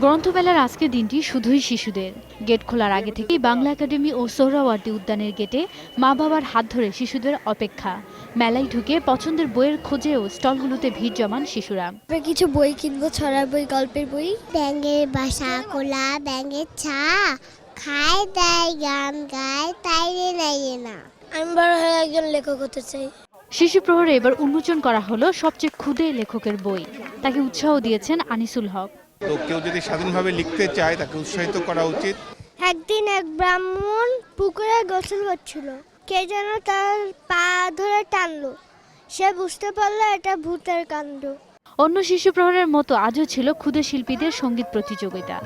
গ্রন্থমেলার আজকের দিনটি শুধুই শিশুদের। গেট খোলার আগে থেকেই বাংলা একাডেমি ও সোহরাওয়ার্দী উদ্যানের গেটে মা বাবার হাত ধরে শিশুদের অপেক্ষা। মেলায় ঢুকে পছন্দের বইয়ের খোঁজেও স্টলগুলোতে ভিড় জমান শিশুরা। কিছু বই কিনবো, ছড়ার বই, গল্পের বই। ব্যাঙের বাসা কোলা, ব্যাঙের ছা খায় দেয় গান গায় তাই রে নাই রে না। আমি বড় হয়ে একজন লেখক হতে চাই। শিশু প্রহরে এবার উন্মোচন করা হলো সবচেয়ে ক্ষুদে লেখকের বই। তাকে উৎসাহ দিয়েছেন আনিসুল হক। তো কেউ যদি স্বাধীনভাবে লিখতে চায় তাকে উৎসাহিত করা উচিত। একদিন এক ব্রাহ্মণ পুকুরে গোসল করছিল, কে যেন তার পা ধরে টানলো। সে বুঝতে পারলো এটা ভূতের কাণ্ড। অন্য শিশু প্রহরের মতো আজও ছিল ক্ষুদে শিল্পীদের সঙ্গীত প্রতিযোগিতা।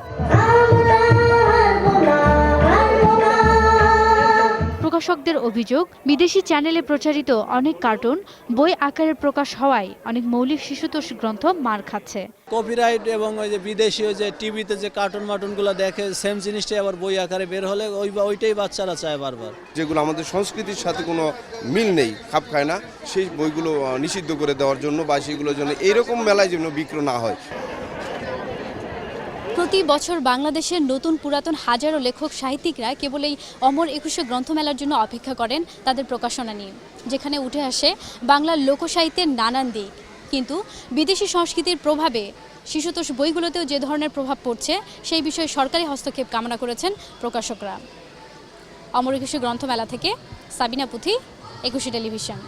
প্রকাশকদের অভিযোগ, বিদেশি চ্যানেলে প্রচারিত অনেক কার্টুন বই আকারে প্রকাশ হওয়ায় অনেক মৌলিক শিশুতোষ গ্রন্থ মার খাচ্ছে। কপিরাইট এবং ওই যে বিদেশি ওই যে টিভিতে যে কার্টুনগুলো দেখে সেম জিনিসটাই আবার বই আকারে বের হলে ওইটাই বাচ্চারা চায় বারবার। যেগুলো আমাদের সংস্কৃতির সাথে কোনো মিল নেই, খাপ খায় না, সেই বইগুলো নিষিদ্ধ করে দেওয়ার জন্য বা সেগুলোর জন্য এইরকম মেলায় যেন বিক্রি না হয়। প্রতি বছর বাংলাদেশের নতুন পুরাতন হাজারো লেখক সাহিত্যিকরা কেবল এই অমর ২১শে গ্রন্থমেলার জন্য অপেক্ষা করেন তাদের প্রকাশনা নিয়ে, যেখানে উঠে আসে বাংলার লোকসাহিত্যের নানান দিক। কিন্তু বিদেশি সংস্কৃতির প্রভাবে শিশুতোষ বইগুলোতেও যে ধরনের প্রভাব পড়ছে সেই বিষয়ে সরকারি হস্তক্ষেপ কামনা করেছেন প্রকাশকরা। অমর ২১শে গ্রন্থমেলা থেকে সাবিনা পুথি, ২১শে টেলিভিশন।